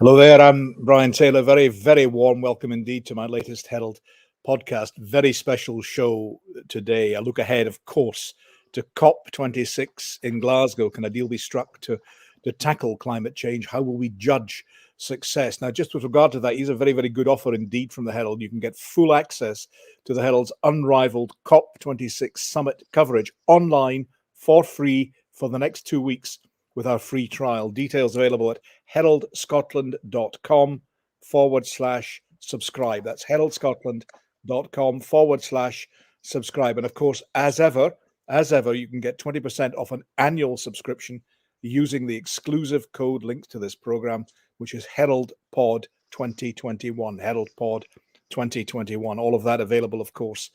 Hello there, I'm Brian Taylor. Very, very warm welcome indeed to my latest Herald podcast. Very special show today. A look ahead, of course, to COP26 in Glasgow. Can a deal be struck to tackle climate change? How will we judge success? Now, just with regard to that, here's a very, very good offer indeed from the Herald. You can get full access to the Herald's unrivaled COP26 summit coverage online for free for the next 2 weeks with our free trial. Details available at heraldscotland.com/subscribe. That's heraldscotland.com/subscribe. And of course, as ever, you can get 20% off an annual subscription using the exclusive code linked to this program, which is HeraldPod 2021. HeraldPod 2021. All of that available, of course,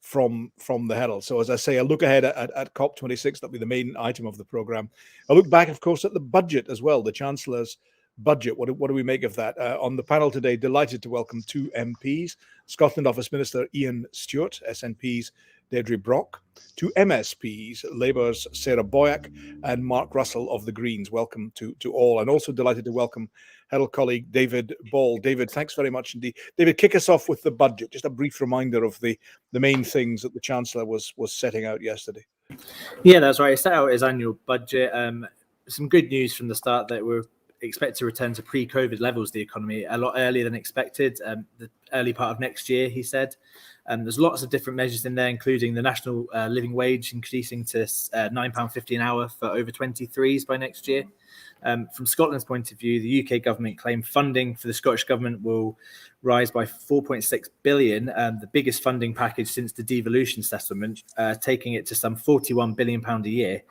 from the Herald. So as I say, a look ahead at COP26, that'll be the main item of the program. A look back, of course, at the budget as well, the Chancellor's budget. What do we make of that? On the panel today, delighted to welcome two MPs, Scotland Office Minister Iain Stewart, SNP's Deirde Brock, two MSPs, Labour's Sarah Boyack and Mark Ruskell of the Greens. Welcome to all. And also delighted to welcome Herald colleague David Ball. David, thanks very much indeed. David, kick us off with the budget. Just a brief reminder of the main things that the Chancellor was setting out yesterday. Yeah, that's right. He set out his annual budget. Some good news from the start that we're expected to return to pre-COVID levels, the economy, a lot earlier than expected, the early part of next year, he said. There's lots of different measures in there, including the national living wage increasing to £9.50 an hour for over 23s by next year. From Scotland's point of view, the UK government claimed funding for the Scottish government will rise by 4.6 billion, the biggest funding package since the devolution settlement, taking it to some £41 billion a year.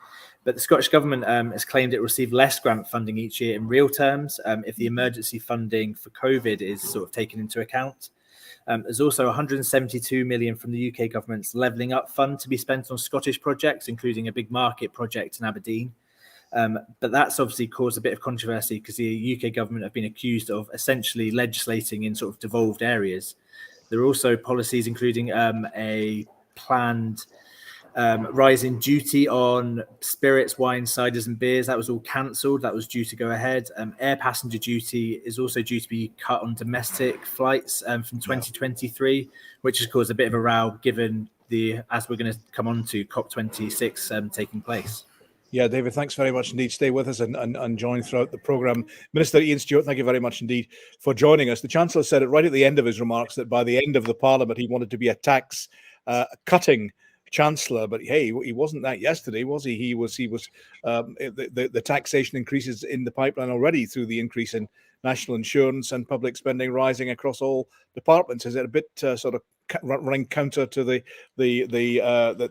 But the Scottish government has claimed it will receive less grant funding each year in real terms if the emergency funding for COVID is sort of taken into account. There's also 172 million from the UK government's Levelling Up Fund to be spent on Scottish projects, including a big market project in Aberdeen. But that's obviously caused a bit of controversy because the UK government have been accused of essentially legislating in sort of devolved areas. There are also policies including a planned rise in duty on spirits, wine, ciders and beers. That was all cancelled. That was due to go ahead. Air passenger duty is also due to be cut on domestic flights from 2023, which has caused a bit of a row given as we're going to come on to COP26 taking place. Yeah, David, thanks very much indeed. Stay with us and join throughout the programme. Minister Iain Stewart, thank you very much indeed for joining us. The Chancellor said it right at the end of his remarks that by the end of the Parliament, he wanted to be a tax-cutting Chancellor, but hey, he wasn't that yesterday, was he? He was. The taxation increases in the pipeline already through the increase in national insurance and public spending rising across all departments. Is it a bit sort of running counter to the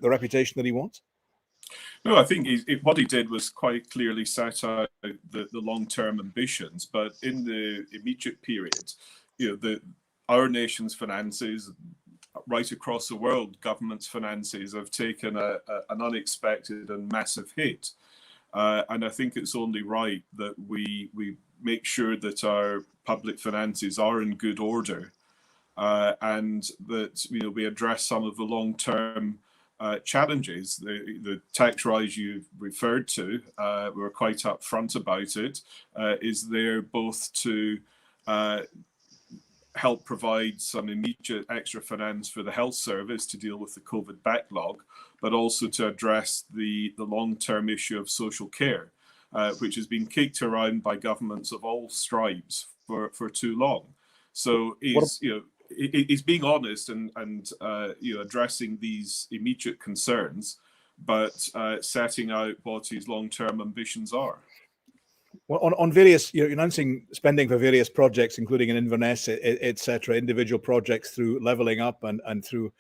reputation that he wants? No, I think what he did was quite clearly set out the long-term ambitions, but in the immediate period, our nation's finances, right across the world, government's finances have taken an unexpected and massive hit. And I think it's only right that we make sure that our public finances are in good order and that we address some of the long-term challenges. The tax rise you referred to, we're quite upfront about it, is there both to help provide some immediate extra finance for the health service to deal with the COVID backlog, but also to address the long-term issue of social care, which has been kicked around by governments of all stripes for too long. So he's being honest and addressing these immediate concerns, but setting out what his long-term ambitions are. Well, on various, you're announcing spending for various projects, including in Inverness, etc., individual projects through Levelling Up and through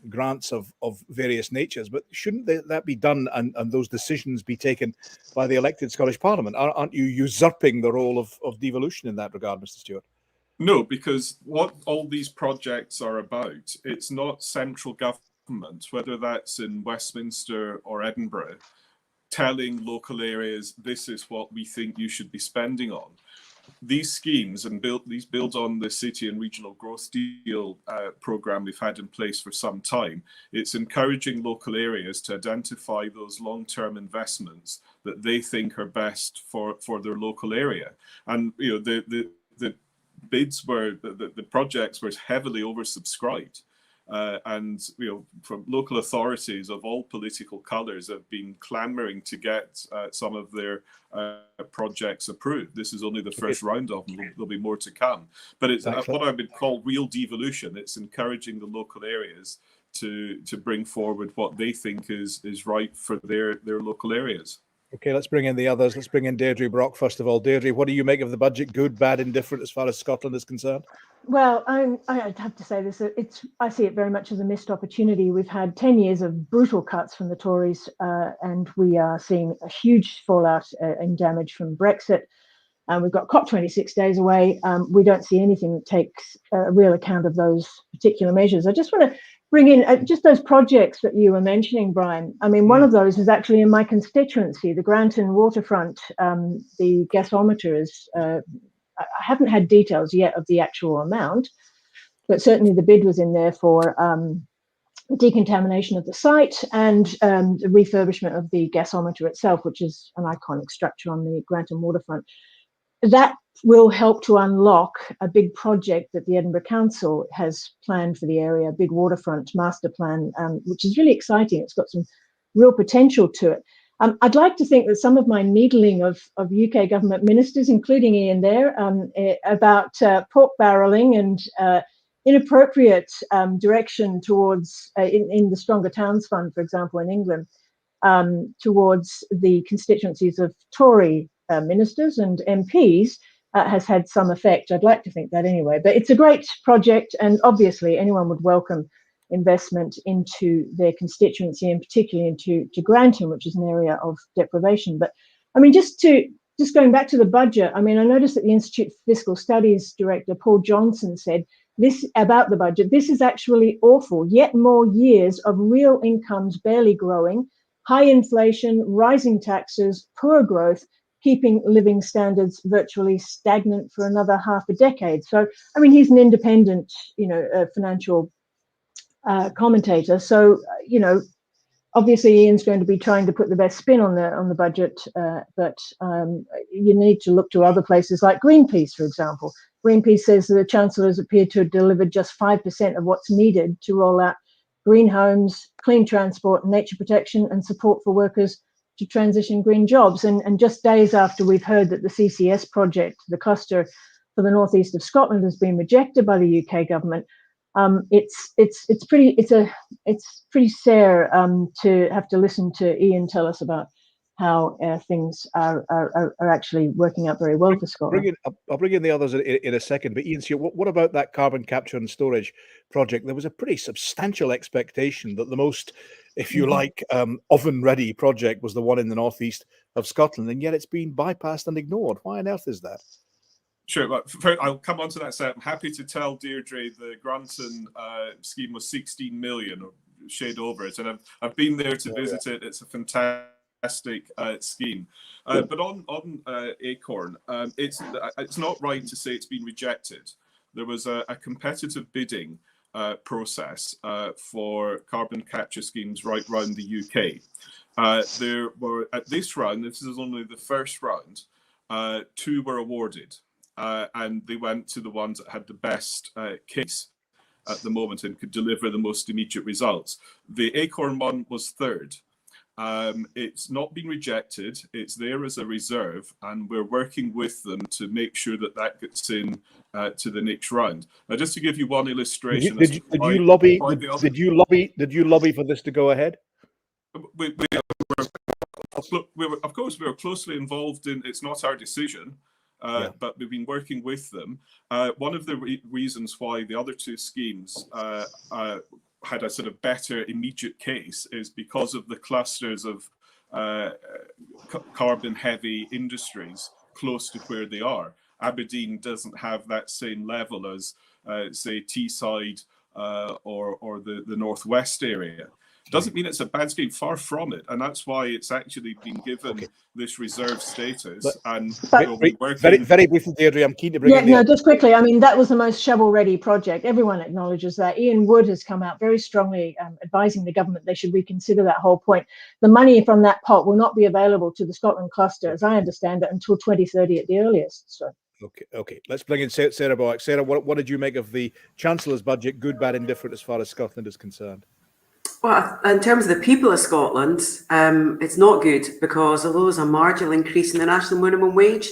grants of various natures. But shouldn't that be done and those decisions be taken by the elected Scottish Parliament? Aren't you usurping the role of devolution in that regard, Mr. Stewart? No, because what all these projects are about, it's not central government, whether that's in Westminster or Edinburgh, telling local areas, this is what we think you should be spending on. These schemes and these build on the City and Regional Growth Deal programme we've had in place for some time. It's encouraging local areas to identify those long-term investments that they think are best for their local area. And the bids were, the projects were heavily oversubscribed. And from local authorities of all political colours have been clamouring to get some of their projects approved. This is only the first round of them. There'll be more to come. But it's what I would call real devolution. It's encouraging the local areas to bring forward what they think is right for their local areas. Okay, let's bring in the others. Let's bring in Deirde Brock first of all. Deirde, what do you make of the budget? Good, bad, indifferent as far as Scotland is concerned? Well, I'd have to say this. I see it very much as a missed opportunity. We've had 10 years of brutal cuts from the Tories, and we are seeing a huge fallout and damage from Brexit. We've got COP26 days away. We don't see anything that takes real account of those particular measures. I just want to bring in just those projects that you were mentioning, Brian. I mean, one of those is actually in my constituency, the Granton waterfront. The gasometer is, I haven't had details yet of the actual amount, but certainly the bid was in there for decontamination of the site and the refurbishment of the gasometer itself, which is an iconic structure on the Granton waterfront. That will help to unlock a big project that the Edinburgh Council has planned for the area, a big waterfront master plan, which is really exciting. It's got some real potential to it. I'd like to think that some of my needling of UK government ministers, including Iain there, about pork barrelling and inappropriate direction towards, in the Stronger Towns Fund, for example, in England, towards the constituencies of Tory ministers and MPs has had some effect. I'd like to think that anyway. But it's a great project, and obviously anyone would welcome investment into their constituency, and particularly into Granton, which is an area of deprivation. But I mean, just going back to the budget, I mean, I noticed that the Institute for Fiscal Studies director, Paul Johnson, said this about the budget: this is actually awful. Yet more years of real incomes barely growing, high inflation, rising taxes, poor growth, keeping living standards virtually stagnant for another half a decade. So, I mean, he's an independent, financial commentator. So, obviously Ian's going to be trying to put the best spin on the budget, but you need to look to other places like Greenpeace, for example. Greenpeace says that the Chancellors appear to have delivered just 5% of what's needed to roll out green homes, clean transport, nature protection, and support for workers to transition green jobs. And just days after we've heard that the CCS project, the cluster for the northeast of Scotland, has been rejected by the UK government, it's pretty sad to have to listen to Iain tell us about how things are actually working out very well for Scotland. I'll bring in the others in a second, but Iain, what about that carbon capture and storage project? There was a pretty substantial expectation that the most, if you like, oven-ready project was the one in the northeast of Scotland, and yet it's been bypassed and ignored. Why on earth is that? Sure, but I'll come on to that. So I'm happy to tell Deirdre the Granton scheme was 16 million, or shade over it, and I've been there to visit it. It's a fantastic scheme. But on Acorn, it's not right to say it's been rejected. There was a competitive bidding process for carbon capture schemes right around the UK. There were, at this round, this is only the first round, 2 were awarded. And they went to the ones that had the best case at the moment and could deliver the most immediate results. The Acorn one was third. It's not been rejected. It's there as a reserve, and we're working with them to make sure that gets in to the next round. Now, just to give you one illustration, did you lobby for this to go ahead? We were, of course, we were closely involved in. It's not our decision. But we've been working with them. One of the reasons why the other 2 schemes had a sort of better immediate case is because of the clusters of carbon-heavy industries close to where they are. Aberdeen doesn't have that same level as, say, Teesside or the Northwest area. Doesn't mean it's a bad scheme, far from it, and that's why it's actually been given this reserve status. And we'll be working very briefly, Deirdre, I'm keen to bring in no, just quickly. I mean, that was the most shovel-ready project. Everyone acknowledges that. Ian Wood has come out very strongly advising the government they should reconsider that whole point. The money from that pot will not be available to the Scotland cluster, as I understand it, until 2030 at the earliest. So. Okay. Let's bring in Sarah Brock. Sarah, what did you make of the Chancellor's budget? Good, bad, indifferent, as far as Scotland is concerned? Well, in terms of the people of Scotland, it's not good, because although there's a marginal increase in the national minimum wage,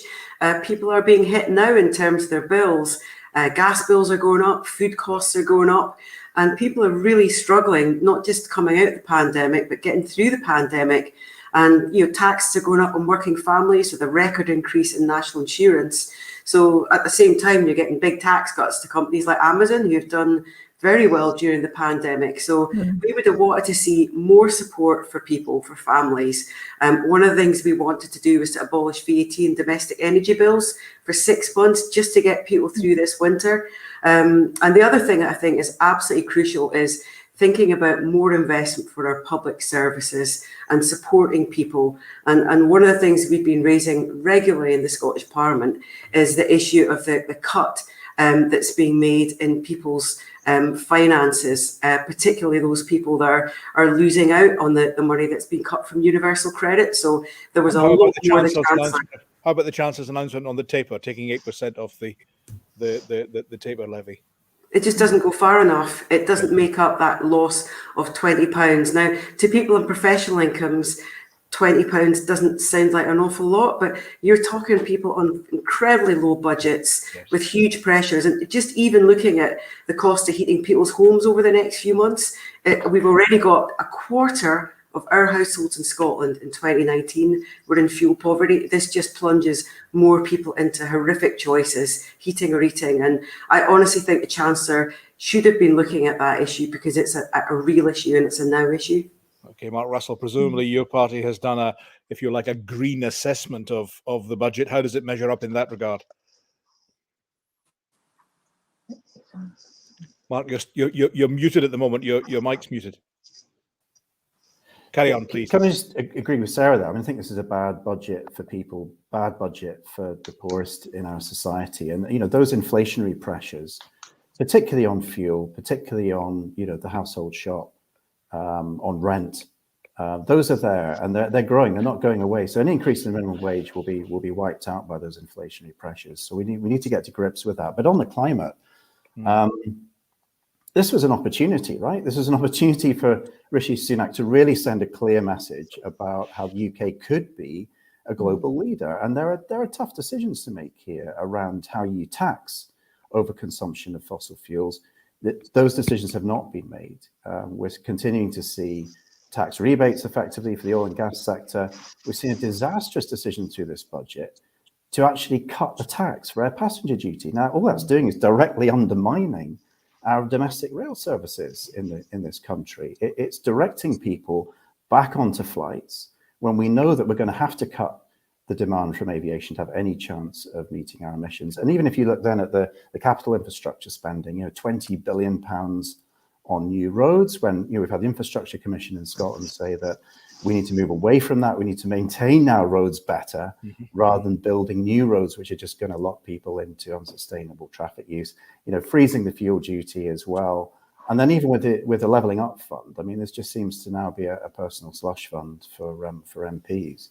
people are being hit now in terms of their bills. Gas bills are going up, food costs are going up, and people are really struggling, not just coming out of the pandemic, but getting through the pandemic. And taxes are going up on working families with a record increase in national insurance. So at the same time, you're getting big tax cuts to companies like Amazon, who've done very well during the pandemic. So we would have wanted to see more support for people, for families. One of the things we wanted to do was to abolish VAT in domestic energy bills for 6 months, just to get people through this winter. And the other thing I think is absolutely crucial is thinking about more investment for our public services and supporting people. And one of the things we've been raising regularly in the Scottish Parliament is the issue of the cut that's being made in people's finances, particularly those people that are losing out on the money that's been cut from universal credit. So there was a lot more the Chancellor. How about the Chancellor's announcement on the taper, taking 8% off the taper levy? It just doesn't go far enough. It doesn't make up that loss of £20. Now, to people on professional incomes, £20 doesn't sound like an awful lot, but you're talking people on incredibly low budgets with huge pressures. And just even looking at the cost of heating people's homes over the next few months, we've already got a quarter of our households in Scotland in 2019 were in fuel poverty. This just plunges more people into horrific choices, heating or eating. And I honestly think the Chancellor should have been looking at that issue, because it's a real issue and it's a now issue. Okay, Mark Russell, presumably your party has done a green assessment of the budget. How does it measure up in that regard? Mark, you're muted at the moment. Your mic's muted. Carry on, please. Can I just agree with Sarah there? I think this is a bad budget for people, bad budget for the poorest in our society. And, those inflationary pressures, particularly on fuel, particularly on, the household shop, on rent, those are there, and they're growing. They're not going away. So any increase in the minimum wage will be wiped out by those inflationary pressures. So we need to get to grips with that. But on the climate, this was an opportunity, right? This was an opportunity for Rishi Sunak to really send a clear message about how the UK could be a global leader. And there are tough decisions to make here around how you tax overconsumption of fossil fuels. Those decisions have not been made. We're continuing to see tax rebates effectively for the oil and gas sector. We've seen a disastrous decision through this budget to actually cut the tax for air passenger duty. Now, all that's doing is directly undermining our domestic rail services in this country. It's directing people back onto flights when we know that we're going to have to cut the demand from aviation to have any chance of meeting our emissions. And even if you look then at the capital infrastructure spending, £20 billion on new roads, when we've had the Infrastructure Commission in Scotland say that we need to move away from that. We need to maintain our roads better rather than building new roads, which are just going to lock people into unsustainable traffic use. Freezing the fuel duty as well. And then even with the levelling up fund, this just seems to now be a personal slush fund for MPs.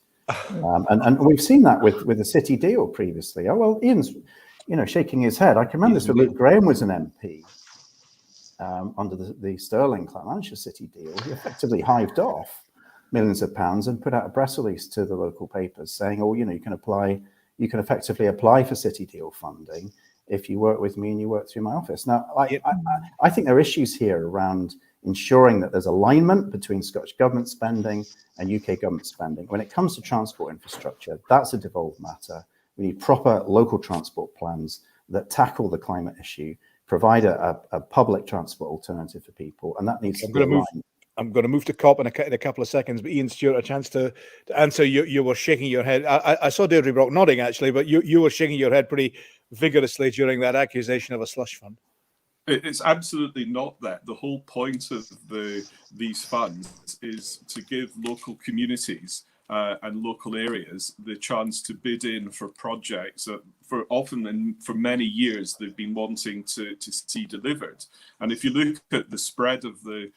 And we've seen that with the City deal previously. Oh, well, Ian's, shaking his head. I can remember this when Luke Graham was an MP under the Stirling Clackmannshire City deal. He effectively hived off millions of pounds and put out a press release to the local papers saying, you can effectively apply for City deal funding if you work with me and you work through my office. Now, I think there are issues here around ensuring that there's alignment between Scottish government spending and UK government spending. When it comes to transport infrastructure, that's a devolved matter. We need proper local transport plans that tackle the climate issue, provide a public transport alternative for people, and that needs to be aligned. I'm going to move to COP in a couple of seconds, but Iain Stewart, a chance to answer. You were shaking your head. I saw Deirde Brock nodding, actually, but you were shaking your head pretty vigorously during that accusation of a slush fund. It's absolutely not that. The whole point of these funds is to give local communities and local areas the chance to bid in for projects that for many years they've been wanting to see delivered. And if you look at the spread of the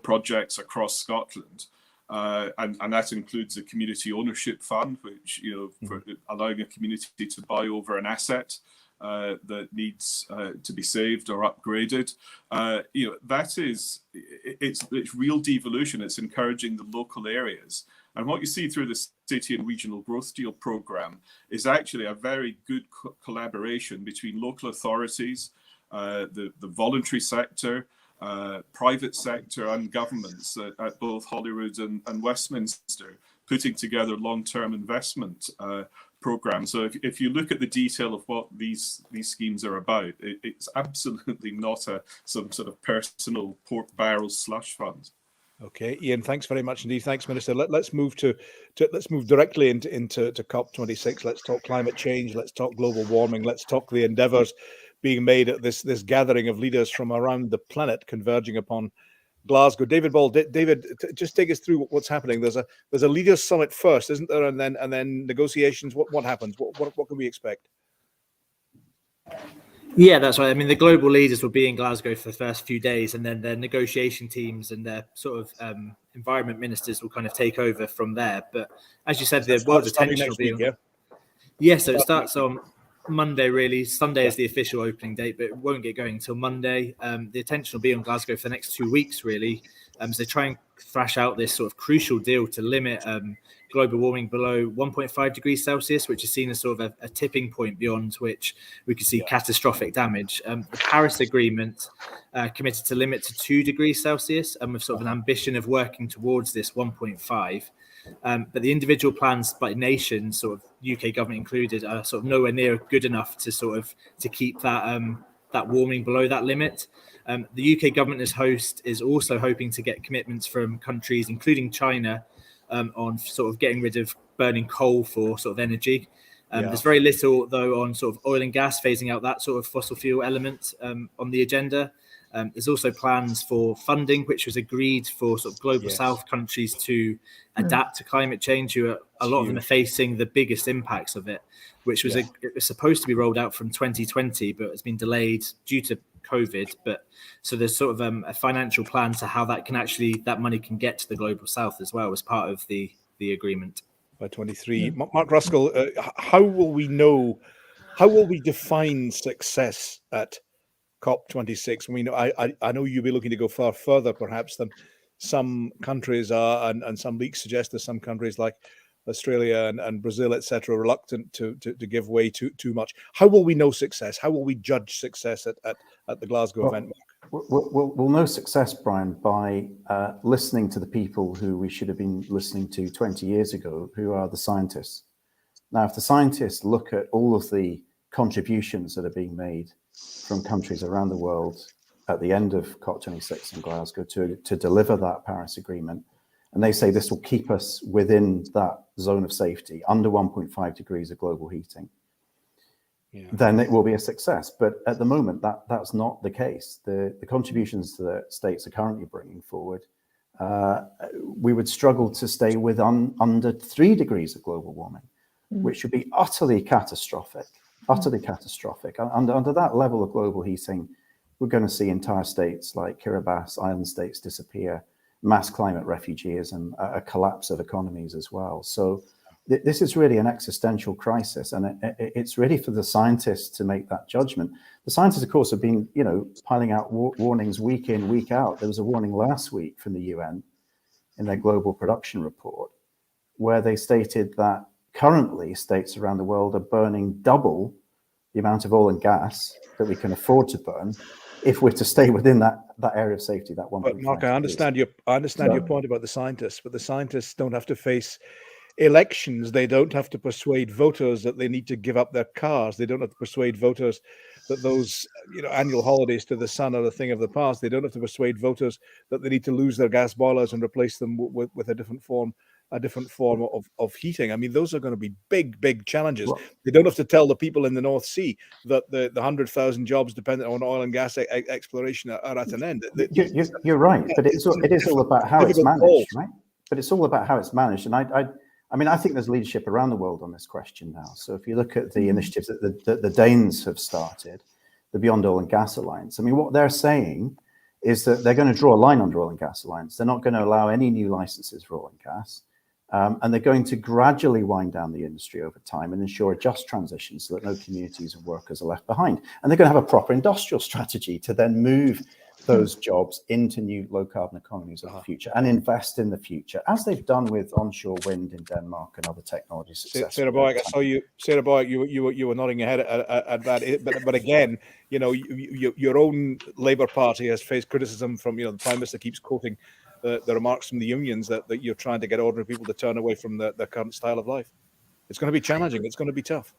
projects across Scotland, and that includes a community ownership fund, which for allowing a community to buy over an asset that needs to be saved or upgraded. That is, it's real devolution. It's encouraging the local areas. And what you see through the City and Regional Growth Deal programme is actually a very good collaboration between local authorities, the voluntary sector, private sector and governments at both Holyrood and Westminster, putting together long-term investment program. So if you look at the detail of what these schemes are about, it's absolutely not some sort of personal pork barrel slush fund. Okay, Iain, thanks very much indeed. Thanks, Minister. Let's move directly into COP26. Let's talk climate change. Let's talk global warming. Let's talk the endeavours being made at this gathering of leaders from around the planet converging upon Glasgow. David Ball, David, just take us through what's happening. There's a leaders summit first, isn't there? And then negotiations. What happens? What can we expect? Yeah, that's right. I mean, the global leaders will be in Glasgow for the first few days, and then their negotiation teams and their sort of environment ministers will kind of take over from there. But as you said, the world's attention will be so it starts on Monday, really. Sunday is the official opening date, but it won't get going until Monday. The attention will be on Glasgow for the next 2 weeks, really. So they try and thrash out this sort of crucial deal to limit global warming below 1.5 degrees Celsius, which is seen as sort of a tipping point beyond which we could see catastrophic damage. The Paris Agreement committed to limit to 2 degrees Celsius, and with sort of an ambition of working towards this 1.5. But the individual plans by nations, sort of UK government included, are sort of nowhere near good enough to keep that warming below that limit. The UK government as host is also hoping to get commitments from countries, including China, on sort of getting rid of burning coal for sort of energy. There's very little, though, on sort of oil and gas, phasing out that sort of fossil fuel element on the agenda. There's also plans for funding, which was agreed for sort of global South countries to adapt to climate change, who a lot of them are facing the biggest impacts of it, which was it was supposed to be rolled out from 2020, but it's been delayed due to COVID. But so there's sort of a financial plan to how that money can get to the global South as well as part of the agreement. By 23. Mark Ruskell, how will we define success at COP26? I mean, I know you'll be looking to go far further perhaps than some countries are, and some leaks suggest that some countries like Australia and Brazil, etc., reluctant to give way too much. How will we know success? How will we judge success at the Glasgow event? We'll know success, Brian, by listening to the people who we should have been listening to 20 years ago, who are the scientists. Now, if the scientists look at all of the contributions that are being made from countries around the world at the end of COP26 in Glasgow to deliver that Paris Agreement, and they say this will keep us within that zone of safety, under 1.5 degrees of global heating, then it will be a success. But at the moment, that's not the case. The contributions that states are currently bringing forward, we would struggle to stay with under 3 degrees of global warming, which would be utterly catastrophic. Utterly catastrophic. Under that level of global heating, we're going to see entire states like Kiribati Island states disappear, mass climate refugees, and a collapse of economies as well. So this is really an existential crisis, and it's really for the scientists to make that judgment. The scientists, of course, have been, piling out warnings week in, week out. There was a warning last week from the UN in their global production report, where they stated that currently states around the world are burning double the amount of oil and gas that we can afford to burn if we're to stay within that area of safety, that 1.5. But Mark, I understand your point about the scientists, but the scientists don't have to face elections. They don't have to persuade voters that they need to give up their cars. They don't have to persuade voters that those annual holidays to the sun are a thing of the past. They don't have to persuade voters that they need to lose their gas boilers and replace them with a different form of heating. I mean, those are going to be big challenges. Well, they don't have to tell the people in the North Sea that the 100,000 jobs dependent on oil and gas exploration are at an end. You're right, but it is all about how it's managed, right? But it's all about how it's managed, and I mean, I think there's leadership around the world on this question now. So if you look at the initiatives that the Danes have started, the Beyond Oil and Gas Alliance, I mean, what they're saying is that they're going to draw a line under oil and gas alliance. They're not going to allow any new licenses for oil and gas. And they're going to gradually wind down the industry over time and ensure a just transition so that no communities and workers are left behind. And they're going to have a proper industrial strategy to then move those jobs into new low carbon economies of the future and invest in the future, as they've done with onshore wind in Denmark and other technologies. Sarah Boyack, I saw you. Sarah Boyack, you were nodding your head at that. But again, your own Labour Party has faced criticism from the Prime Minister keeps quoting the remarks from the unions that you're trying to get ordinary people to turn away from their current style of life. It's going to be challenging. It's going to be tough.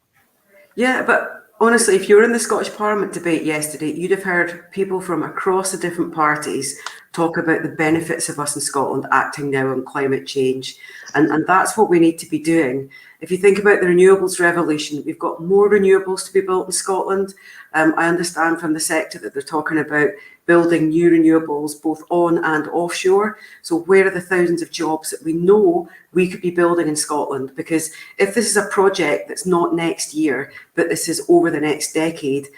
Yeah, but honestly, if you were in the Scottish Parliament debate yesterday, you'd have heard people from across the different parties talk about the benefits of us in Scotland acting now on climate change. And that's what we need to be doing. If you think about the renewables revolution, we've got more renewables to be built in Scotland. I understand from the sector that they're talking about building new renewables both on and offshore. So where are the thousands of jobs that we know we could be building in Scotland? Because if this is a project that's not next year, but this is over the next decade,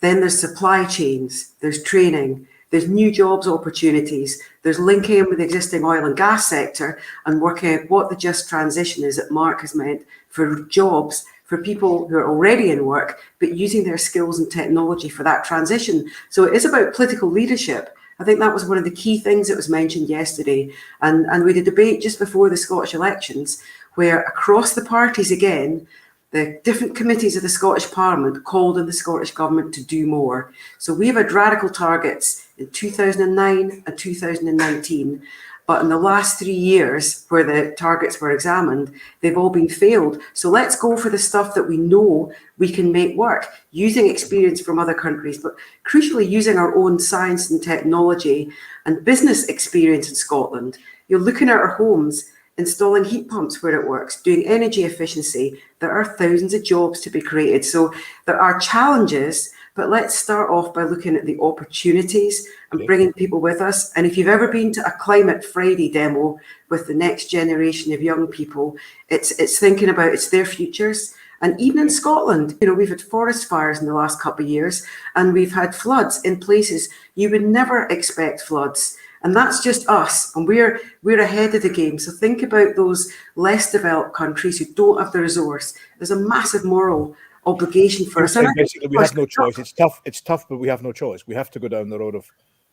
then there's supply chains, there's training, there's new jobs opportunities, there's linking in with the existing oil and gas sector and working out what the just transition is that Mark has meant for jobs for people who are already in work, but using their skills and technology for that transition. So it is about political leadership. I think that was one of the key things that was mentioned yesterday. And we had a debate just before the Scottish elections where across the parties again, the different committees of the Scottish Parliament called on the Scottish Government to do more. So we have had radical targets in 2009 and 2019. But in the last 3 years where the targets were examined, they've all been failed. So let's go for the stuff that we know we can make work, using experience from other countries, but crucially using our own science and technology and business experience in Scotland. You're looking at our homes, installing heat pumps where it works, doing energy efficiency. There are thousands of jobs to be created. So there are challenges, but let's start off by looking at the opportunities and bringing people with us. And if you've ever been to a Climate Friday demo with the next generation of young people, it's thinking about it's their futures. And even in Scotland, we've had forest fires in the last couple of years, and we've had floods in places you would never expect floods. And that's just us, and we're ahead of the game. So think about those less developed countries who don't have the resource. There's a massive moral obligation for us. Basically, we have no choice. It's tough, but we have no choice. We have to go down the road of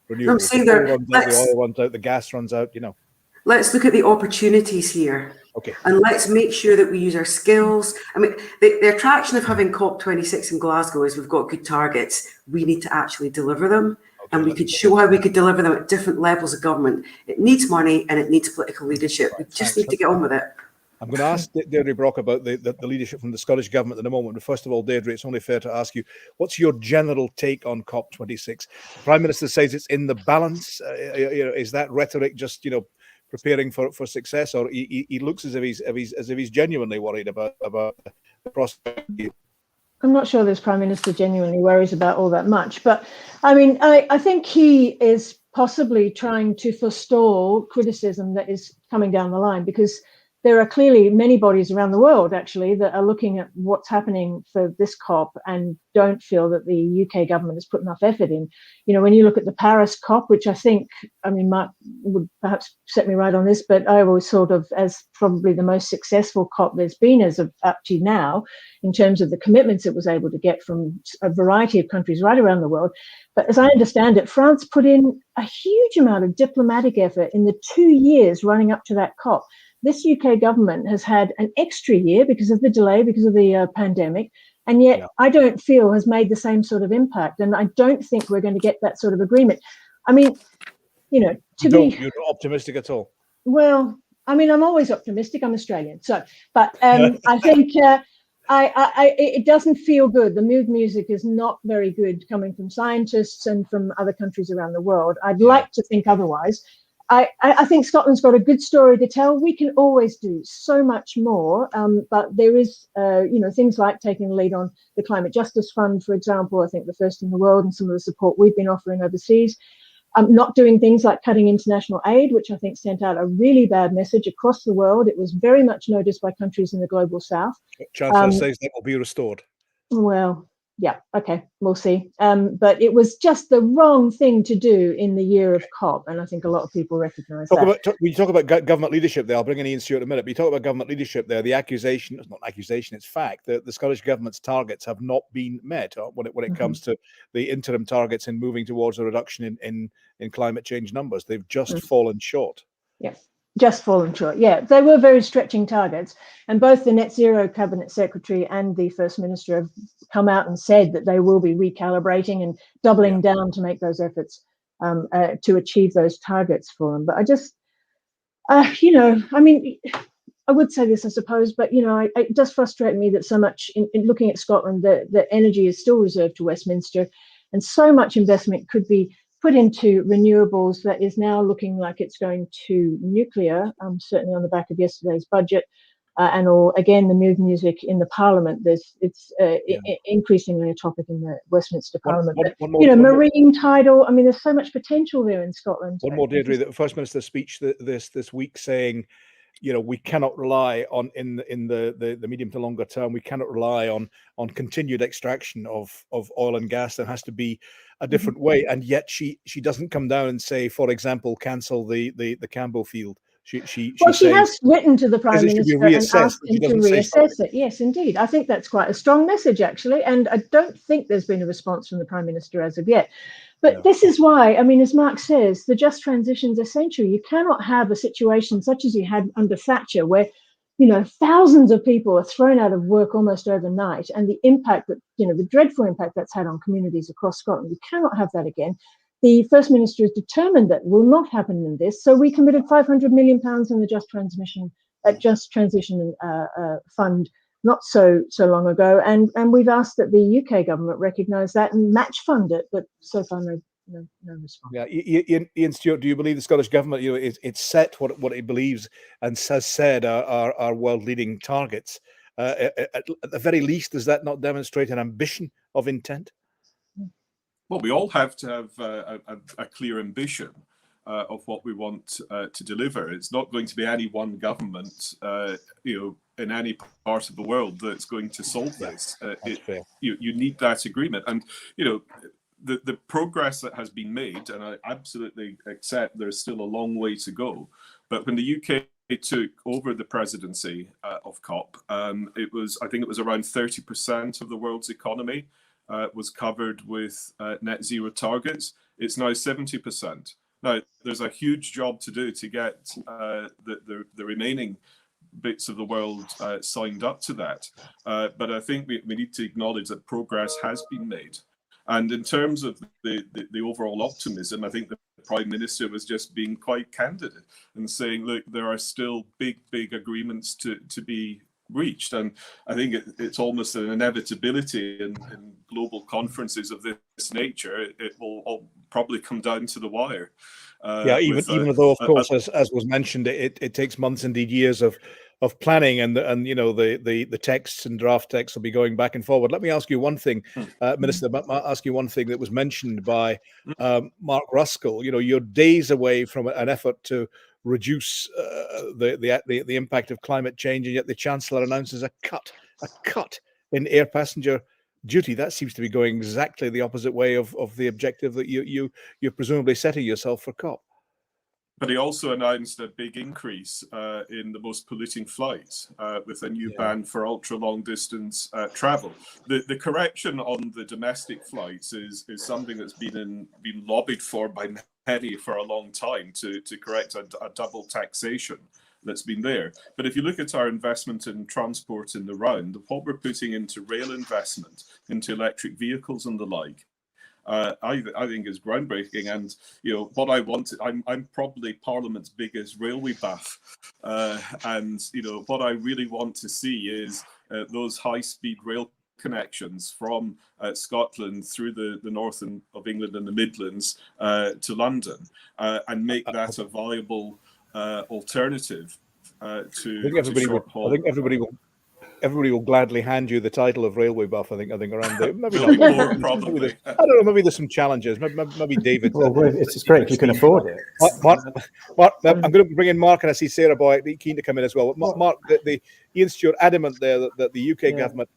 renewables. The oil runs out, the gas runs out. Let's look at the opportunities here. Okay. And let's make sure that we use our skills. I mean, the attraction of having COP26 in Glasgow is we've got good targets. We need to actually deliver them. And we could show how we could deliver them at different levels of government. It needs money and it needs political leadership. We just need to get on with it. I'm going to ask Deirde Brock about the leadership from the Scottish Government in a moment. But first of all, Deirde, it's only fair to ask you, what's your general take on COP26? The Prime Minister says it's in the balance. Is that rhetoric just, preparing for success, or he looks as if he's genuinely worried about the prospect? I'm not sure this Prime Minister genuinely worries about all that much, but I mean, I think he is possibly trying to forestall criticism that is coming down the line, because there are clearly many bodies around the world, actually, that are looking at what's happening for this COP and don't feel that the UK government has put enough effort in. When you look at the Paris COP, which Mark would perhaps set me right on this, but I always thought of as probably the most successful COP there's been as of up to now, in terms of the commitments it was able to get from a variety of countries right around the world. But as I understand it, France put in a huge amount of diplomatic effort in the 2 years running up to that COP. This UK government has had an extra year because of the delay, because of the pandemic, and yet I don't feel has made the same sort of impact. And I don't think we're going to get that sort of agreement. I mean, you're not optimistic at all. Well, I mean, I'm always optimistic. I'm Australian. So, but I think It doesn't feel good. The mood music is not very good coming from scientists and from other countries around the world. I'd like to think otherwise. I think Scotland's got a good story to tell. We can always do so much more, but there is, things like taking the lead on the Climate Justice Fund, for example. I think the first in the world, and some of the support we've been offering overseas. Not doing things like cutting international aid, which I think sent out a really bad message across the world. It was very much noticed by countries in the global south. Chancellor says that will be restored. Well, yeah, okay, we'll see. But it was just the wrong thing to do in the year of COP, and I think a lot of people recognise that. We talk about government leadership there. I'll bring in Iain Stewart in a minute. But you talk about government leadership there. The accusation, it's not an accusation, it's fact, that the Scottish Government's targets have not been met when it comes to the interim targets in moving towards a reduction in climate change numbers. They've just fallen short. Yes. Just fallen short. Yeah, they were very stretching targets. And both the Net Zero Cabinet Secretary and the First Minister have come out and said that they will be recalibrating and doubling down to make those efforts to achieve those targets for them. But I just, I would say this, I suppose, but, it does frustrate me that so much in looking at Scotland, the energy is still reserved to Westminster, and so much investment could be put into renewables that is now looking like it's going to nuclear, certainly on the back of yesterday's budget, again, the mood music in the Parliament. It's increasingly a topic in the Westminster Parliament. Marine, tidal, there's so much potential there in Scotland. One more, Deirde, the First Minister's speech this week saying, we cannot rely on in the medium to longer term. We cannot rely on continued extraction of oil and gas. There has to be a different way. And yet she doesn't come down and say, for example, cancel the Cambo field. She has written to the Prime Minister and asked him to reassess it. Yes, indeed. I think that's quite a strong message, actually. And I don't think there's been a response from the Prime Minister as of yet. But this is why, as Mark says, the just transition is essential. You cannot have a situation such as you had under Thatcher, where, thousands of people are thrown out of work almost overnight, and the impact that, the dreadful impact that's had on communities across Scotland. We cannot have that again. The First Minister is determined that will not happen in this. So we committed £500 million in the Just Transition Fund not so long ago, and we've asked that the UK government recognise that and match fund it, but so far no response. Yeah, Iain Stewart, do you believe the Scottish government, it's set what it believes and has said are world leading targets? At the very least, does that not demonstrate an ambition of intent? Well, we all have to have a clear ambition of what we want to deliver. It's not going to be any one government, in any part of the world that's going to solve this. You need that agreement, and the progress that has been made, and I absolutely accept there's still a long way to go. But when the UK took over the presidency of COP, I think it was around 30% of the world's economy was covered with net zero targets. It's now 70%. Now, there's a huge job to do to get the remaining bits of the world signed up to that. But I think we need to acknowledge that progress has been made. And in terms of the overall optimism, I think the Prime Minister was just being quite candid and saying, look, there are still big agreements to be reached. And I think it's almost an inevitability in global conferences of this nature. It will all probably come down to the wire. Even though, of course, as was mentioned, it takes months, indeed years of planning, and the texts and draft texts will be going back and forward. Let me ask you one thing, Minister. Ask you one thing that was mentioned by Mark Ruskell. You're days away from an effort to reduce the impact of climate change, and yet the Chancellor announces a cut in air passenger duty. That seems to be going exactly the opposite way of the objective that you're presumably setting yourself for COP. But he also announced a big increase in the most polluting flights with a new ban for ultra long distance travel. The correction on the domestic flights is something that's been lobbied for by many for a long time to correct a double taxation that's been there. But if you look at our investment in transport in the round, what we're putting into rail investment, into electric vehicles and the like, I think is groundbreaking. And what I want, I'm probably Parliament's biggest railway buff, and what I really want to see is those high-speed rail connections from Scotland through the north of England and the Midlands to London, and make that a viable alternative to short haul. I think everybody will gladly hand you the title of railway buff. I think around there. Maybe not. Probably. I don't know. Maybe there's some challenges. Maybe David. Well, it's just great if you can afford it. Mark, I'm going to bring in Mark, and I see Sarah Boy keen to come in as well. Mark, the Iain Stewart adamant there that the UK government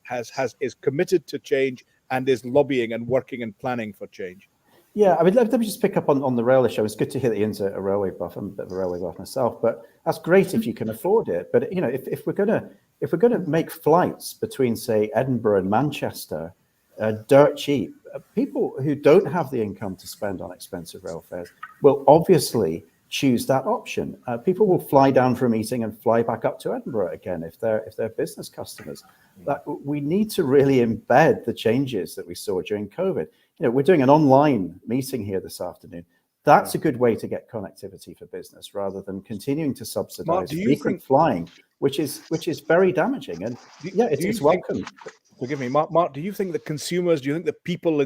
is committed to change and is lobbying and working and planning for change. Yeah, I mean, let me just pick up on the rail issue. It's good to hear that Ian's a railway buff. I'm a bit of a railway buff myself, but that's great if you can afford it. But you know, if we're gonna make flights between, say, Edinburgh and Manchester dirt cheap, people who don't have the income to spend on expensive rail fares will obviously choose that option. People will fly down for a meeting and fly back up to Edinburgh again if they're business customers. That we need to really embed the changes that we saw during COVID. You know, we're doing an online meeting here this afternoon. That's a good way to get connectivity for business rather than continuing to subsidize frequent flying, which is very damaging. And it's welcome. Forgive me, Mark. Do you think that consumers? Do you think that people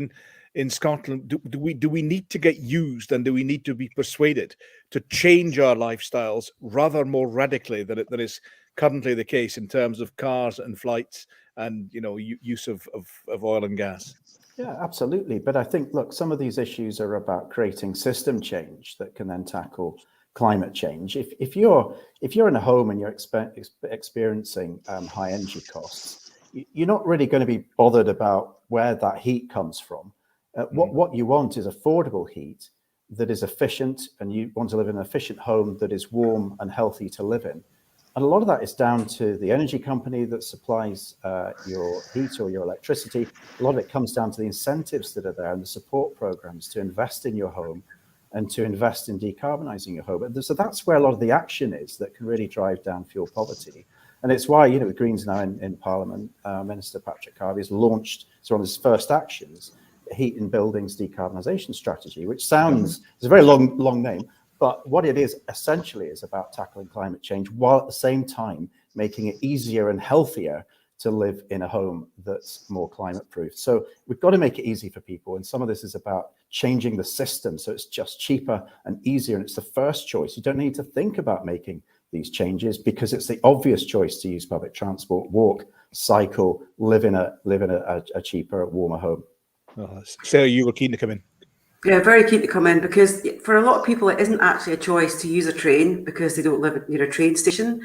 in Scotland do we need to get used, and do we need to be persuaded to change our lifestyles rather more radically than is currently the case in terms of cars and flights and use of oil and gas? Yeah, absolutely. But I think, look, some of these issues are about creating system change that can then tackle climate change. If you're in a home and you're experiencing high energy costs, you're not really going to be bothered about where that heat comes from. What you want is affordable heat that is efficient, and you want to live in an efficient home that is warm and healthy to live in. And a lot of that is down to the energy company that supplies your heat or your electricity. A lot of it comes down to the incentives that are there and the support programs to invest in your home and to invest in decarbonizing your home. And so that's where a lot of the action is that can really drive down fuel poverty. And it's why, the Greens now in Parliament, Minister Patrick Harvey has launched, it's one of his first actions, Heat in Buildings Decarbonisation Strategy, which sounds, it's a very long name, but what it is essentially is about tackling climate change while at the same time making it easier and healthier to live in a home that's more climate proof. So we've got to make it easy for people. And some of this is about changing the system so it's just cheaper and easier. And it's the first choice. You don't need to think about making these changes because it's the obvious choice to use public transport, walk, cycle, live in a cheaper, warmer home. Sarah, you were keen to come in. Yeah, very keen to come in because for a lot of people, it isn't actually a choice to use a train because they don't live near a train station.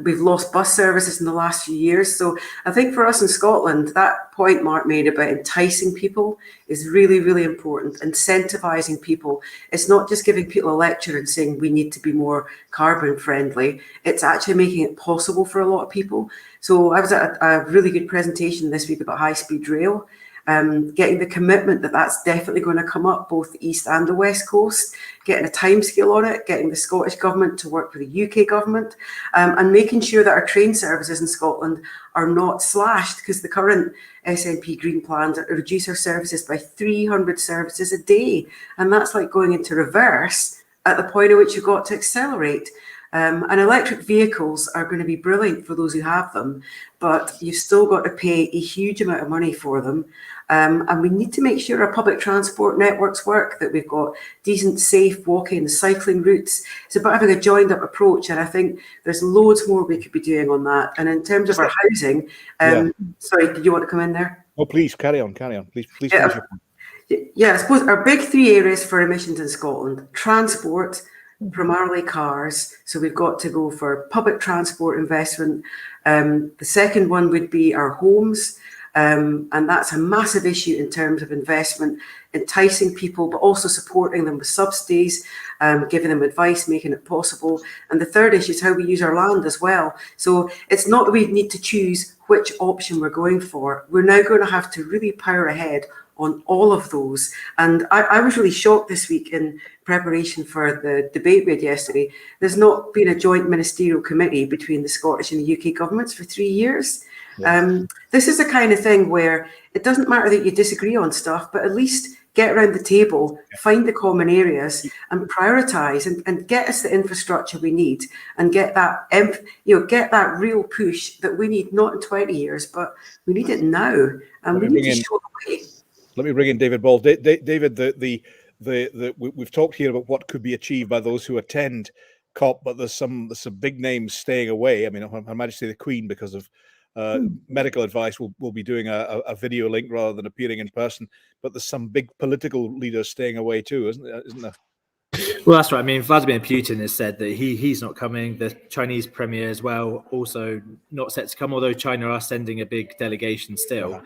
We've lost bus services in the last few years. So I think for us in Scotland, that point Mark made about enticing people is really, really important. Incentivizing people. It's not just giving people a lecture and saying we need to be more carbon friendly. It's actually making it possible for a lot of people. So I was at a really good presentation this week about high-speed rail. Getting the commitment that that's definitely going to come up both the east and the west coast, getting a timescale on it, getting the Scottish government to work with the UK government, and making sure that our train services in Scotland are not slashed because the current SNP Green plans reduce our services by 300 services a day, and that's like going into reverse at the point at which you've got to accelerate. And electric vehicles are going to be brilliant for those who have them, but you've still got to pay a huge amount of money for them. And we need to make sure our public transport networks work, that we've got decent, safe walking and cycling routes. It's about having a joined up approach. And I think there's loads more we could be doing on that. And in terms of our housing, sorry, did you want to come in there? Oh, please, carry on. Please. Yeah, I suppose our big three areas for emissions in Scotland: transport, primarily cars. So we've got to go for public transport investment. The second one would be our homes. And that's a massive issue in terms of investment, enticing people, but also supporting them with subsidies, giving them advice, making it possible. And the third issue is how we use our land as well. So it's not that we need to choose which option we're going for. We're now going to have to really power ahead on all of those. And I was really shocked this week in preparation for the debate we had yesterday. There's not been a joint ministerial committee between the Scottish and the UK governments for 3 years. Yeah. This is the kind of thing where it doesn't matter that you disagree on stuff, but at least get around the table, find the common areas, and prioritise and get us the infrastructure we need, and get that get that real push that we need, not in 20 years, but we need it now, and we need to show the way. Let me bring in David Ball. David, we've talked here about what could be achieved by those who attend COP, but there's some big names staying away. I mean, Her Majesty the Queen, because of medical advice, will be doing a video link rather than appearing in person. But there's some big political leaders staying away too, isn't there? Well, that's right. I mean, Vladimir Putin has said that he's not coming. The Chinese premier as well, also not set to come, although China are sending a big delegation still.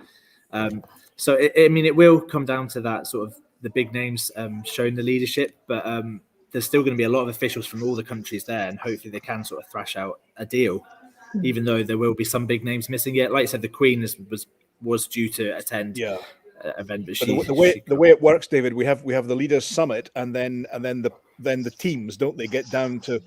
So, it will come down to that sort of the big names showing the leadership, but there's still going to be a lot of officials from all the countries there, and hopefully they can sort of thrash out a deal, even though there will be some big names missing yet. Like I said, the Queen was due to attend event, but the way it works, David, we have the leaders summit, and then the teams, don't they, get down to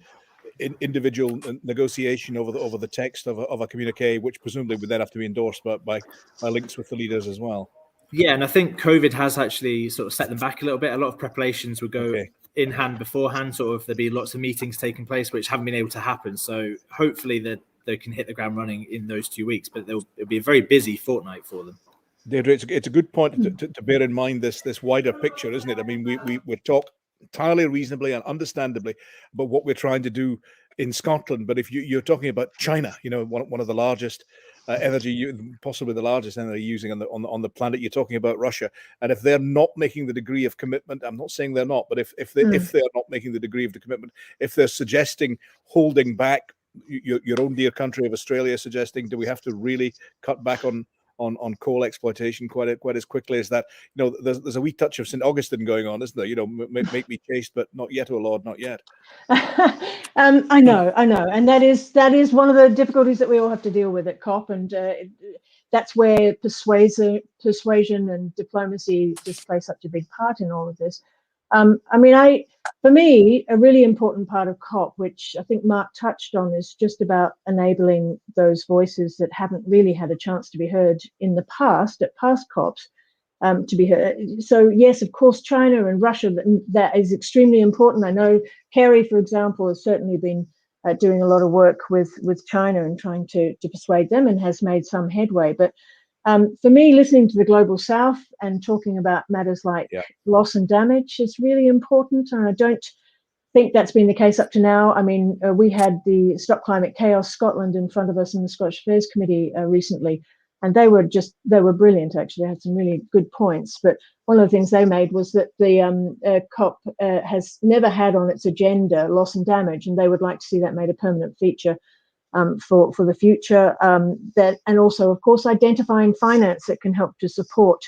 individual negotiation over the text of a communique, which presumably would then have to be endorsed by links with the leaders as well. Yeah, and I think COVID has actually sort of set them back a little bit. A lot of preparations would go in hand beforehand. Sort of there'd be lots of meetings taking place, which haven't been able to happen. So hopefully they can hit the ground running in those 2 weeks. But it'll be a very busy fortnight for them. Deirdre, it's a good point to bear in mind this wider picture, isn't it? I mean, we talk entirely reasonably and understandably about what we're trying to do in Scotland, but if you're talking about China, one of the largest energy, possibly the largest energy using on the planet, you're talking about Russia, and if they're not making the degree of commitment, I'm not saying they're not, but if they're not making the degree of the commitment, if they're suggesting holding back, your own dear country of Australia suggesting, do we have to really cut back on coal exploitation quite as quickly as that? There's a wee touch of St. Augustine going on, isn't there? Make me chaste, but not yet, O Lord, not yet. I know, and that is one of the difficulties that we all have to deal with at COP, and that's where persuasion and diplomacy just play such a big part in all of this. For me, a really important part of COP, which I think Mark touched on, is just about enabling those voices that haven't really had a chance to be heard in the past, at past COPs, to be heard. So yes, of course, China and Russia, that is extremely important. I know Kerry, for example, has certainly been doing a lot of work with China and trying to persuade them, and has made some headway. But for me, listening to the Global South and talking about matters like loss and damage is really important, and I don't think that's been the case up to now. I mean, we had the Stop Climate Chaos Scotland in front of us in the Scottish Affairs Committee recently, and they were brilliant, actually. They had some really good points, but one of the things they made was that the COP has never had on its agenda loss and damage, and they would like to see that made a permanent feature for the future, and also, of course, identifying finance that can help to support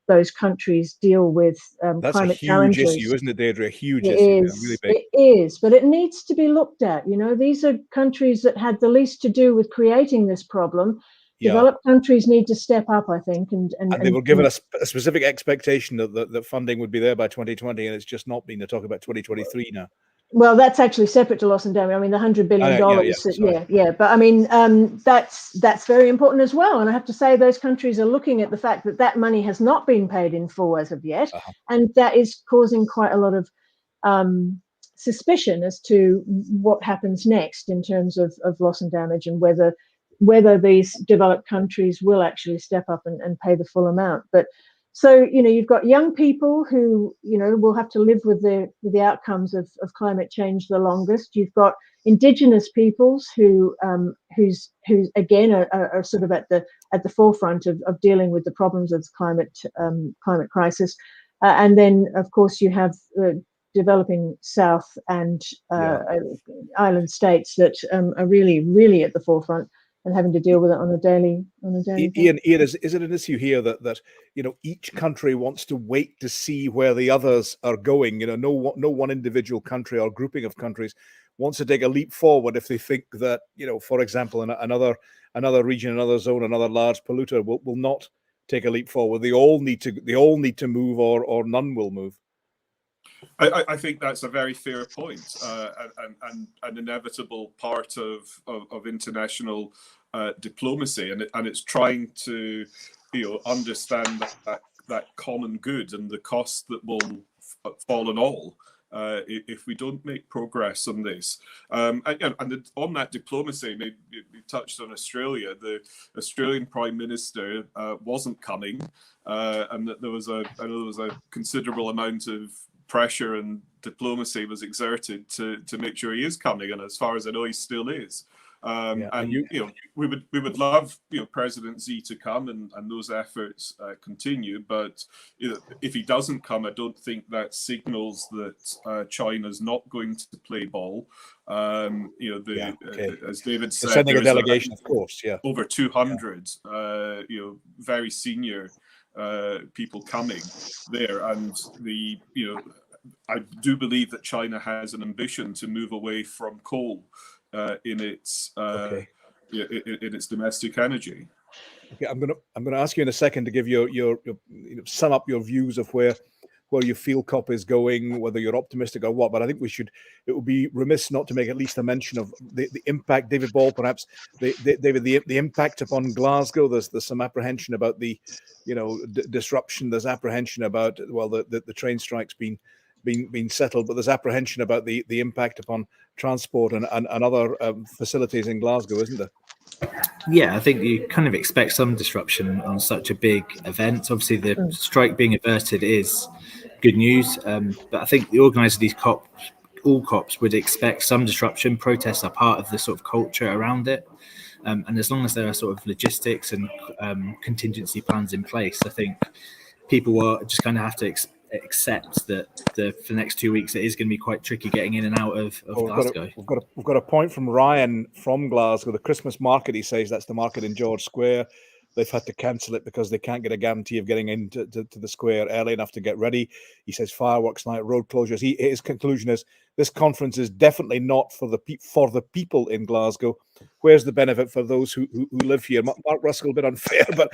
those countries deal with climate challenges. That's a huge issue, isn't it, Deirdre? A huge issue. Really big. It is, but it needs to be looked at. These are countries that had the least to do with creating this problem. Developed countries need to step up, I think, and they were given a specific expectation that funding would be there by 2020, and it's just not been. They're talking about 2023 now. Well, that's actually separate to loss and damage. I mean, the $100 billion. But I mean, that's very important as well. And I have to say, those countries are looking at the fact that money has not been paid in full as of yet, and that is causing quite a lot of suspicion as to what happens next in terms of loss and damage, and whether these developed countries will actually step up and pay the full amount. But so, you've got young people who, will have to live with the outcomes of climate change the longest. You've got Indigenous peoples who again are sort of at the forefront of dealing with the problems of climate crisis. And then, of course, you have the developing South and island states that are really, really at the forefront and having to deal with it on a daily Iain, is it an issue here that each country wants to wait to see where the others are going? No one individual country or grouping of countries wants to take a leap forward if they think that, for example, in another region, another zone, another large polluter will not take a leap forward. They all need to move, or none will move. I think that's a very fair point, and an inevitable part of international diplomacy, and it's trying to understand that that common good and the cost that will fall on all if we don't make progress on this. And on that diplomacy, maybe you touched on Australia. The Australian Prime Minister wasn't coming, and that there was a considerable amount of pressure and diplomacy was exerted to make sure he is coming, and as far as I know, he still is. We would love President Xi to come and those efforts continue, but if he doesn't come, I don't think that signals that China's not going to play ball. As David said, sending a delegation, of course, over 200 very senior people coming there, and I do believe that China has an ambition to move away from coal in its domestic energy. Okay, I'm gonna ask you in a second to give your sum up your views of where you feel COP is going, whether you're optimistic or what. But I think it would be remiss not to make at least a mention of the impact, David Ball, perhaps the impact upon Glasgow. There's some apprehension about the disruption. There's apprehension about the train strikes being settled, but there's apprehension about the impact upon transport and other facilities in Glasgow, isn't there? Yeah, I think you kind of expect some disruption on such a big event. Obviously, the strike being averted is good news, but I think the organisers of these all COPs would expect some disruption. Protests are part of the sort of culture around it, and as long as there are sort of logistics and contingency plans in place, I think people will just kind of have to accept that for the next 2 weeks it is going to be quite tricky getting in and out of Glasgow. We've got a point from Ryan from Glasgow. The Christmas market, he says, that's the market in George Square. They've had to cancel it because they can't get a guarantee of getting into the square early enough to get ready. He says fireworks night, road closures. His conclusion is this conference is definitely not for the people in Glasgow. Where's the benefit for those who live here? Mark Ruskell, a bit unfair, but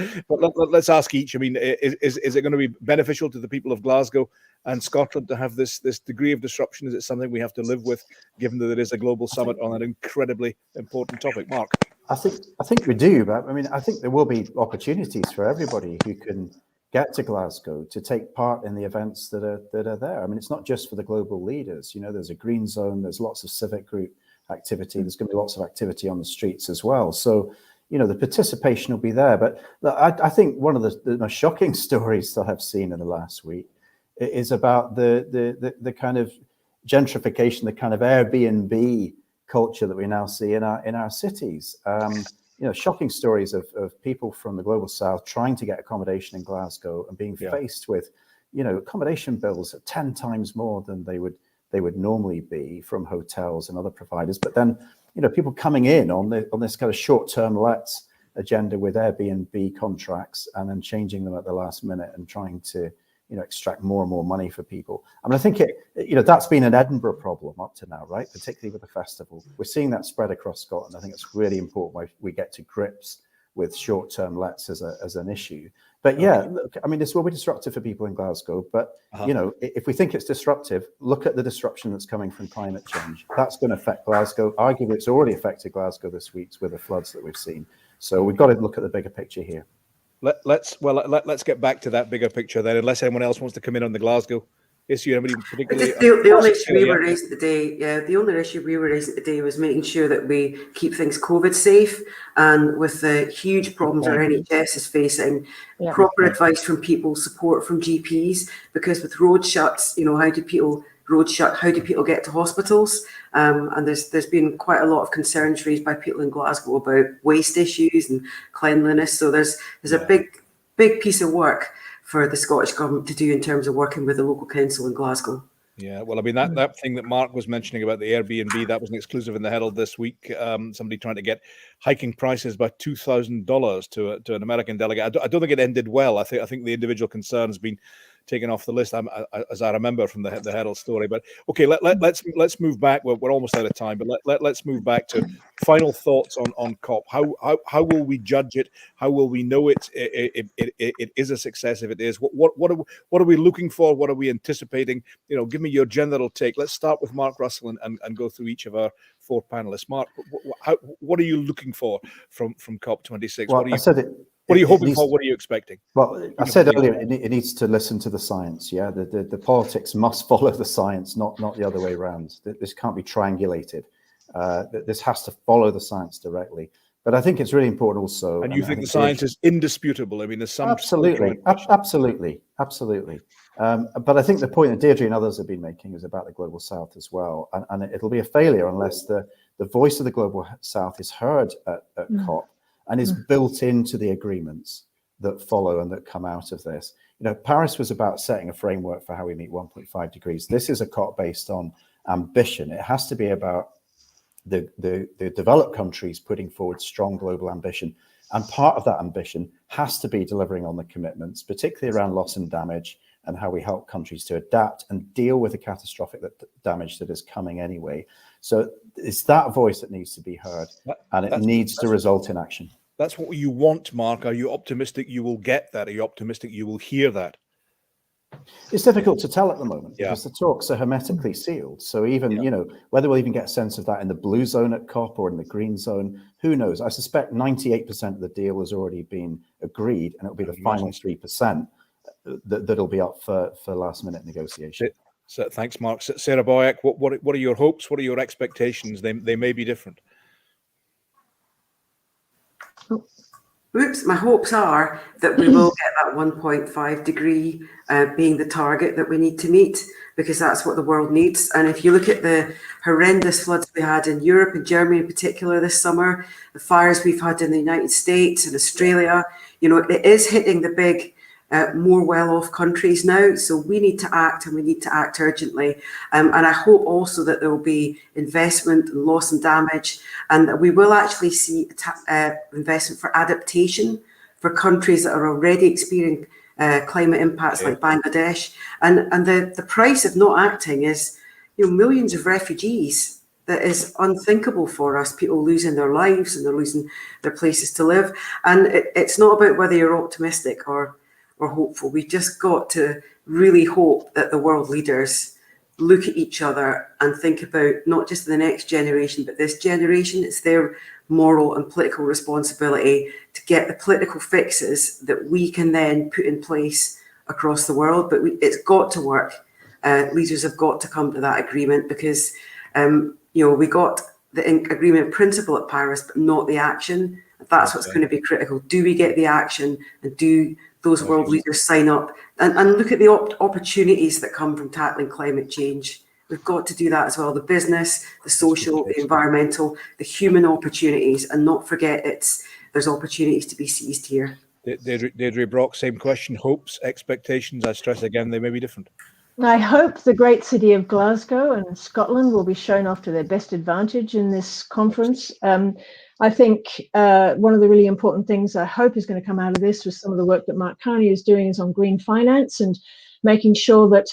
let's ask each. I mean, is it going to be beneficial to the people of Glasgow and Scotland to have this degree of disruption? Is it something we have to live with, given that it is a global summit on an incredibly important topic? Mark? I think we do, but I mean, I think there will be opportunities for everybody who can get to Glasgow to take part in the events that are there. I mean, it's not just for the global leaders. There's a green zone. There's lots of civic group activity. There's going to be lots of activity on the streets as well. So, the participation will be there. But I think one of the most shocking stories that I've seen in the last week is about the kind of gentrification, the kind of Airbnb culture that we now see in our cities. Shocking stories of people from the global south trying to get accommodation in Glasgow and being faced with, accommodation bills at 10 times more than they would normally be from hotels and other providers. But then, people coming in on this kind of short-term let's agenda with Airbnb contracts and then changing them at the last minute and trying to extract more and more money for people. I mean, I think that's been an Edinburgh problem up to now, right? Particularly with the festival. We're seeing that spread across Scotland. I think it's really important we get to grips with short-term lets as an issue. But look, I mean, this will be disruptive for people in Glasgow. But if we think it's disruptive, look at the disruption that's coming from climate change. That's going to affect Glasgow. Arguably, it's already affected Glasgow this week with the floods that we've seen. So we've got to look at the bigger picture here. Let's get back to that bigger picture then, unless anyone else wants to come in on the Glasgow issue. Anybody particularly? The only issue we were raising today, the only issue we were raising today was making sure that we keep things COVID safe, and with the huge problems our NHS is facing, proper advice from people, support from GPs, because with road shuts, how do people get to hospitals? And there's been quite a lot of concerns raised by people in Glasgow about waste issues and cleanliness. So there's a big piece of work for the Scottish Government to do in terms of working with the local council in Glasgow. Yeah, well, I mean, that thing that Mark was mentioning about the Airbnb, that was an exclusive in the Herald this week. Somebody trying to get hiking prices by $2,000 to an American delegate. I don't think it ended well. I think the individual concern has been taken off the list, as I remember from the Herald story. But okay, let's move back. We're almost out of time, but let's move back to final thoughts on COP. How will we judge it? How will we know it is a success if it is? What are we looking for? What are we anticipating? Give me your general take. Let's start with Mark Ruskell and go through each of our four panelists. Mark, what are you looking for from COP26? Well, What are you hoping for? What are you expecting? Well, I said earlier, it needs to listen to the science. Yeah, the politics must follow the science, not the other way around. This can't be triangulated. This has to follow the science directly. But I think it's really important also. And you think the science is indisputable? I mean, there's some absolutely. But I think the point that Deirde and others have been making is about the global south as well, and it'll be a failure unless the voice of the global south is heard at COP and is built into the agreements that follow and that come out of this. You know, Paris was about setting a framework for how we meet 1.5 degrees. This is a COP based on ambition. It has to be about the developed countries putting forward strong global ambition. And part of that ambition has to be delivering on the commitments, particularly around loss and damage and how we help countries to adapt and deal with the catastrophic damage that is coming anyway. So it's that voice that needs to be heard, and it needs to result in action. That's what you want, Mark. Are you optimistic you will get that? Are you optimistic you will hear that? It's difficult to tell at the moment because the talks are hermetically sealed. So even, you know, whether we'll even get a sense of that in the blue zone at COP or in the green zone, who knows? I suspect 98% of the deal has already been agreed, and it'll be the final 3% that'll be up for last minute negotiation. So thanks, Mark. Sarah Boyack, what are your hopes? What are your expectations? They may be different. My hopes are that we will get that 1.5 degree being the target that we need to meet, because that's what the world needs. And if you look at the horrendous floods we had in Europe and Germany in particular this summer, the fires we've had in the United States and Australia, you know, it is hitting the big, more well-off countries now. So we need to act, and we need to act urgently. And I hope also that there will be investment and loss and damage, and that we will actually see investment for adaptation for countries that are already experiencing climate impacts like Bangladesh. And the price of not acting is, you know, millions of refugees. That is unthinkable for us, people losing their lives and they're losing their places to live. And it's not about whether you're optimistic or hopeful. We just got to really hope that the world leaders look at each other and think about not just the next generation, but this generation. It's their moral and political responsibility to get the political fixes that we can then put in place across the world. But it's got to work. Leaders have got to come to that agreement, because you know, we got the agreement principle at Paris, but not the action. That's what's going to be critical. Do we get the action, and do those world leaders sign up and look at the opportunities that come from tackling climate change? We've got to do that as well. The business, the social, the environmental, the human opportunities, and not forget there's opportunities to be seized here. Deirde Brock, same question. Hopes, expectations. I stress again, they may be different. I hope the great city of Glasgow and Scotland will be shown off to their best advantage in this conference. I think one of the really important things I hope is going to come out of this, with some of the work that Mark Carney is doing, is on green finance and making sure that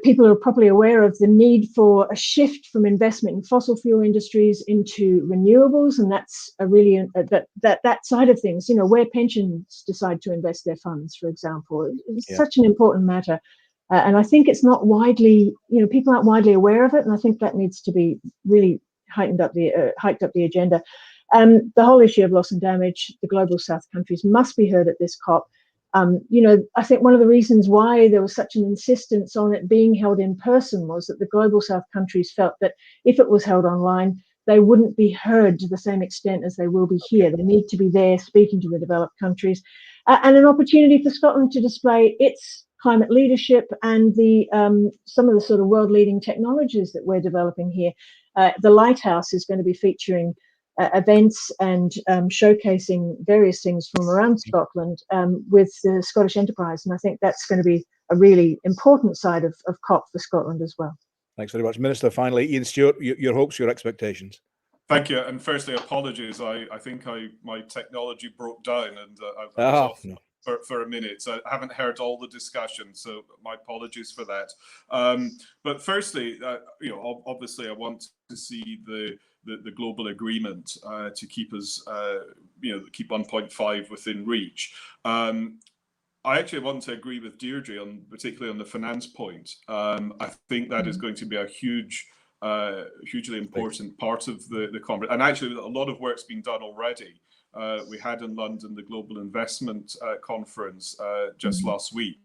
people are properly aware of the need for a shift from investment in fossil fuel industries into renewables. And that's a really that side of things, you know, where pensions decide to invest their funds, for example, it's such an important matter. And I think it's not widely, you know, people aren't widely aware of it. And I think that needs to be really hiked up the agenda. The whole issue of loss and damage, the global south countries must be heard at this COP. You know, I think one of the reasons why there was such an insistence on it being held in person was that the global south countries felt that if it was held online, they wouldn't be heard to the same extent as they will be here. They need to be there speaking to the developed countries, and an opportunity for Scotland to display its climate leadership and the some of the sort of world leading technologies that we're developing here. The Lighthouse is going to be featuring events and showcasing various things from around Scotland with the Scottish enterprise. And I think that's going to be a really important side of COP for Scotland as well. Thanks very much. Minister, finally, Iain Stewart, your hopes, your expectations. Thank you. And firstly, apologies. I think my technology broke down, and I was off for a minute. So I haven't heard all the discussion. So my apologies for that. But firstly, you know, obviously I want to see the global agreement to keep us, you know, keep 1.5 within reach. I actually want to agree with Deirde on, particularly on the finance point. I think that is going to be a hugely important part of the conference. And actually, a lot of work's been done already we had in London the Global Investment Conference just last week.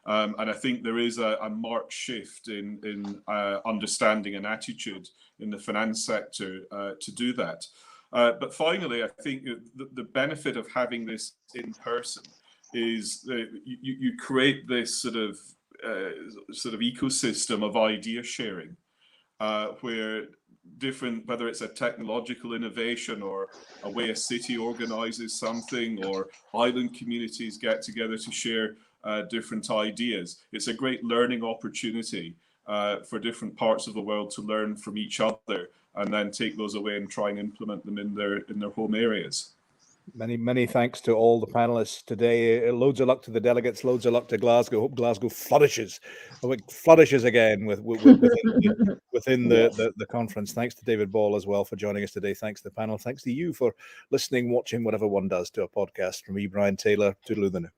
And I think there is a marked shift in understanding and attitude in the finance sector to do that. But finally, I think the benefit of having this in person is that you create this sort of ecosystem of idea sharing, where different, whether it's a technological innovation or a way a city organizes something, or island communities get together to share different ideas. It's a great learning opportunity for different parts of the world to learn from each other and then take those away and try and implement them in their home areas. Many thanks to all the panelists today. Loads of luck to the delegates. Loads of luck to Glasgow. Hope Glasgow flourishes. Hope it flourishes again within the conference. Thanks to David Ball as well for joining us today. Thanks to the panel. Thanks to you for listening, watching, whatever one does to a podcast. From me, Brian Taylor. Toodaloo the new.